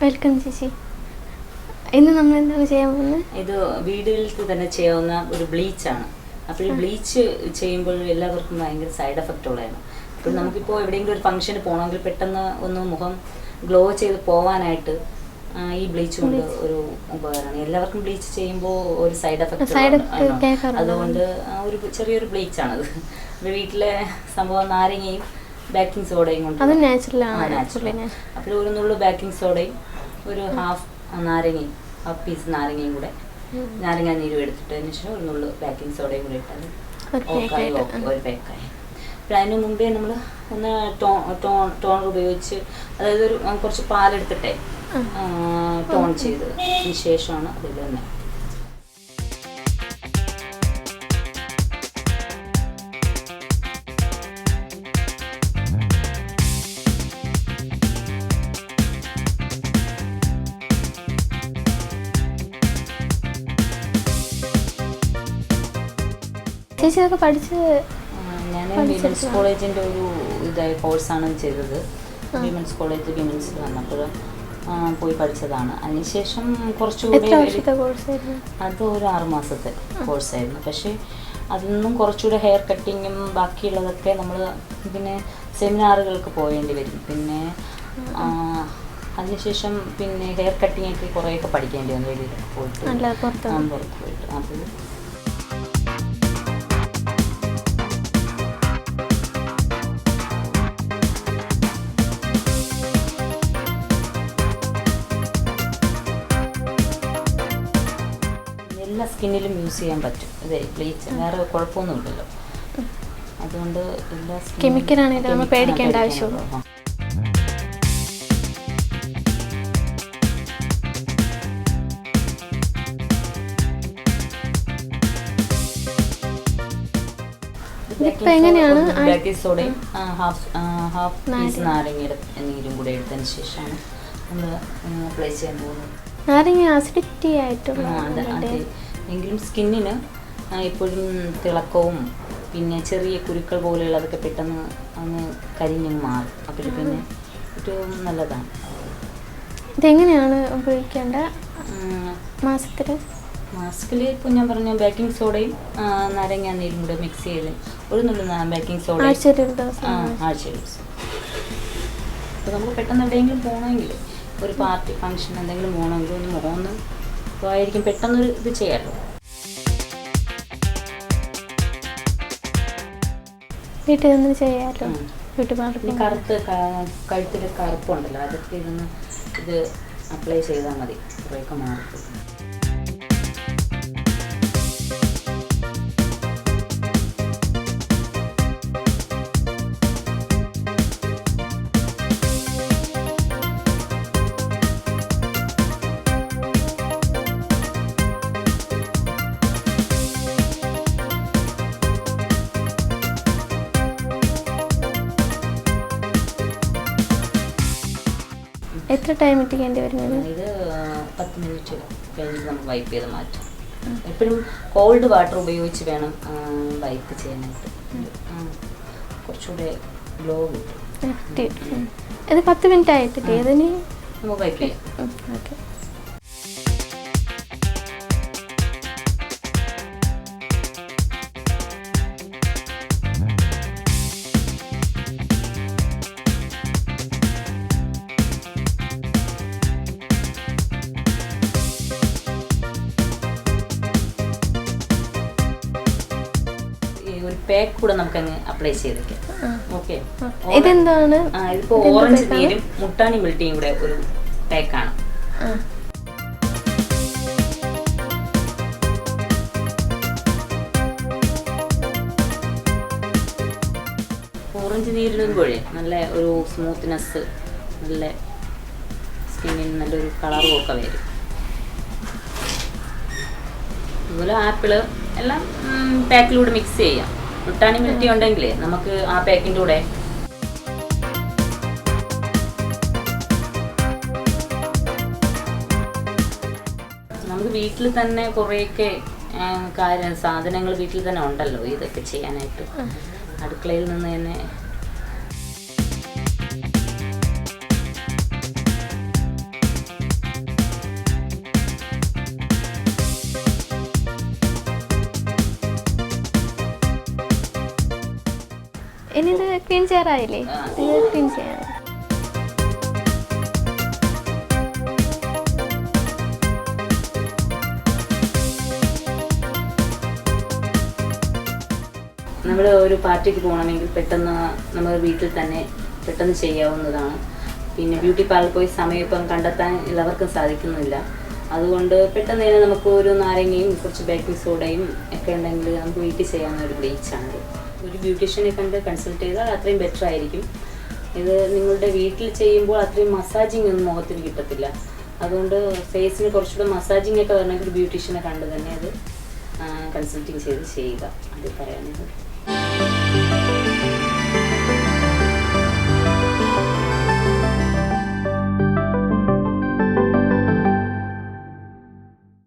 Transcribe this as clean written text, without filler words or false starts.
Welcome ചേച്ചി. ഇന്ന് നമ്മൾ എന്താണ് ചെയ്യാൻ പോകുന്നത്? ഇത് വീടുകളിൽ തന്നെ ചെയ്യാവുന്ന ഒരു ബ്ലീച്ചാണ്. അപ്പോൾ ഈ ബ്ലീച്ച് ചെയ്യുമ്പോൾ എല്ലാവർക്കും ഭയങ്കര സൈഡ് എഫക്റ്റ് ഉള്ളതാണ്. അപ്പോൾ നമുക്കിപ്പോൾ എവിടെയെങ്കിലും ഒരു ഫംഗ്ഷന് പോകണമെങ്കിൽ പെട്ടെന്ന് ഒന്ന് മുഖം ഗ്ലോ ചെയ്ത് പോകാനായിട്ട് ഈ ബ്ലീച്ച് കൊണ്ട് ഒരു ഉപകാരമാണ്. എല്ലാവർക്കും ബ്ലീച്ച് ചെയ്യുമ്പോൾ ഒരു സൈഡ് എഫക്റ്റ്, അതുകൊണ്ട് ഒരു ചെറിയൊരു ബ്ലീച്ചാണത്. വീട്ടിലെ സംഭവം നാരങ്ങയും ബേക്കിംഗ് സോഡയും കൊണ്ട് അപ്പോൾ ഒരു നുള്ളു ബേക്കിംഗ് സോഡയും ഒരു ഹാഫ് പീസ് നാരങ്ങയും കൂടെ നാരങ്ങ നീരും എടുത്തിട്ടതിന് ശേഷം ഒരു നുള്ളു ബേക്കിംഗ് സോഡയും കൂടെ ഇട്ടാൽ ഒരു പാക്കായി. അപ്പോൾ അതിന് മുമ്പേ നമ്മൾ ഒന്ന് ടോണർ ഉപയോഗിച്ച്, അതായത് ഒരു കുറച്ച് പാലെടുത്തിട്ടേ ടോൺ ചെയ്ത് അതിന് ശേഷമാണ് അതിൽ തന്നെ ചേച്ചിയൊക്കെ പഠിച്ചത്? ഞാൻ വിമൻസ് കോളേജിൻ്റെ ഒരു കോഴ്സാണ് ചെയ്തത്. വിമൻസ് കോളേജ് വിമൻസിൽ വന്നപ്പോൾ പോയി പഠിച്ചതാണ്. അതിനുശേഷം കുറച്ചുകൂടി അത് ഒരു 6 മാസത്തെ കോഴ്സായിരുന്നു. പക്ഷേ അതിൽ നിന്നും കുറച്ചുകൂടെ ഹെയർ കട്ടിങ്ങും ബാക്കിയുള്ളതൊക്കെ നമ്മൾ പിന്നെ സെമിനാറുകൾക്ക് പോകേണ്ടി വരും. പിന്നെ അതിനുശേഷം പിന്നെ ഹെയർ കട്ടിങ്ങൊക്കെ കുറേയൊക്കെ പഠിക്കേണ്ടി വന്നു വെളിയിൽ പോയിട്ട്, പുറത്ത് പോയിട്ട്. അപ്പോൾ എല്ലാ സ്കിന്നിലും യൂസ് ചെയ്യാൻ പറ്റും. ഇതേ ബ്ലീച്ച് വേറെ കുഴപ്പമൊന്നുമില്ലല്ലോ. അതുകൊണ്ട് എല്ലാ കെമിക്കലാണെങ്കിൽ നമ്മൾ പേടിക്കേണ്ട ആവശ്യമുള്ളൂ. എങ്ങനെയാണ് ബേക്കിംഗ് സോഡയും ഹാഫ് പീസ് നാരങ്ങയുടെ നീരും കൂടെ എടുത്തതിന് ശേഷമാണ് നമ്മൾ അപ്ലൈ ചെയ്യാൻ പോകുന്നത്. നാരങ്ങ ആസിഡിറ്റി ആയിട്ടുള്ള എങ്കിലും സ്കിന്നിന് എപ്പോഴും തിളക്കവും പിന്നെ ചെറിയ കുരുക്കൾ പോലെയുള്ളതൊക്കെ പെട്ടെന്ന് അങ്ങ് കരിഞ്ഞങ്ങ് മാറും. അപ്പോൾ പിന്നെ ഏറ്റവും നല്ലതാണ്. ഇതെങ്ങനെയാണ് ഉപയോഗിക്കേണ്ട? മാസ്കിൽ ഇപ്പോൾ ഞാൻ പറഞ്ഞ ബേക്കിംഗ് സോഡയും നാരങ്ങ നീരും കൂടെ മിക്സ് ചെയ്ത് ഒരു നുള്ളു ബേക്കിംഗ് സോഡ ആഴ്ചയിൽ ഒരു ദിവസം. അപ്പോൾ നമുക്ക് പെട്ടെന്ന് എവിടെയെങ്കിലും പോകണമെങ്കിൽ, ഒരു പാർട്ടി ഫംഗ്ഷൻ എന്തെങ്കിലും പോകണമെങ്കിൽ ഒന്ന് മുഖമൊന്ന് അപ്പോൾ ആയിരിക്കും പെട്ടെന്നൊരു ഇത് ചെയ്യാമല്ലോ. വീട്ടിൽ നിന്ന് ചെയ്യാമല്ലോ. പിന്നെ കഴുത്തിൽ കറുപ്പുണ്ടല്ലോ, അതൊക്കെ ഇത് അപ്ലൈ ചെയ്താൽ മതി, കുറേയൊക്കെ മാറും. എത്ര ടൈം ഇട്ടിക്കേണ്ടി വരുന്നത്? ഇത് 10 മിനിറ്റ് കഴിഞ്ഞിട്ട് നമുക്ക് വൈപ്പ് ചെയ്ത് മാറ്റാം. എപ്പോഴും കോൾഡ് വാട്ടർ ഉപയോഗിച്ച് വേണം വൈപ്പ് ചെയ്യാനായിട്ട്. കുറച്ചുകൂടെ ഗ്ലോ കിട്ടും. ഇത് 10 മിനിറ്റ് ആയിട്ടില്ലേ? ഇതിന് നമുക്ക് വൈപ്പ് ചെയ്യാം. ഓക്കെ. ഒരു പാക്ക് കൂടെ നമുക്ക് അങ്ങ് അപ്ലൈ ചെയ്തേക്കാം. ഓക്കെ. ഇതെന്താണ്? ഇതിപ്പോ ഓറഞ്ച് നീരും മുട്ടാണി മിൽട്ടിയും കൂടെ ഒരു പാക്കാണ്. ഓറഞ്ച് നീരിടുമ്പോഴേ നല്ല ഒരു സ്മൂത്ത്നെസ്, നല്ല സ്കിന്നിന് നല്ലൊരു കളറും ഒക്കെ വരും. അതുപോലെ ആപ്പിള് എല്ലാം പാക്കിലൂടെ മിക്സ് ചെയ്യാം. മുട്ടാണി മിൽട്ടി ഉണ്ടെങ്കിൽ നമുക്ക് ആ പാക്കിൻ്റെ കൂടെ നമുക്ക് വീട്ടിൽ തന്നെ കുറേയൊക്കെ സാധനങ്ങൾ വീട്ടിൽ തന്നെ ഉണ്ടല്ലോ ഇതൊക്കെ ചെയ്യാനായിട്ട്. അടുക്കളയിൽ നിന്ന് തന്നെ ഇനി ഇത് ക്ലീൻ ചെയ്യാറായില്ലേ? ഇത് ക്ലീൻ ചെയ്യാൻ നമ്മൾ ഒരു പാർട്ടിക്ക് പോകണമെങ്കിൽ പെട്ടെന്ന് നമ്മൾ വീട്ടിൽ തന്നെ പെട്ടെന്ന് ചെയ്യാവുന്നതാണ്. പിന്നെ ബ്യൂട്ടി പാർലർ പോയി സമയം ഇപ്പം കണ്ടെത്താൻ എല്ലാവർക്കും സാധിക്കുന്നില്ല. അതുകൊണ്ട് പെട്ടെന്ന് തന്നെ നമുക്ക് ഒരു നാരങ്ങയും കുറച്ച് ബേക്കിംഗ് സോഡയും ഒക്കെ ഉണ്ടെങ്കിൽ നമുക്ക് വീട്ടിൽ ചെയ്യാവുന്ന ഒരു ബ്ലീച്ചാണ്. ഒരു ബ്യൂട്ടീഷ്യനെ കണ്ട് കൺസൾട്ട് ചെയ്താൽ അത്രയും ബെറ്റർ ആയിരിക്കും. ഇത് നിങ്ങളുടെ വീട്ടിൽ ചെയ്യുമ്പോൾ അത്രയും മസാജിങ് ഒന്നും മുഖത്തിന് കിട്ടത്തില്ല. അതുകൊണ്ട് ഫേസിന് കുറച്ചുകൂടെ മസാജിങ് ഒക്കെ വരണമെങ്കിൽ ബ്യൂട്ടീഷ്യനെ കണ്ട് തന്നെ അത് കൺസൾട്ടിങ് ചെയ്ത് ചെയ്യുക. അത് പറയാനുള്ളത്.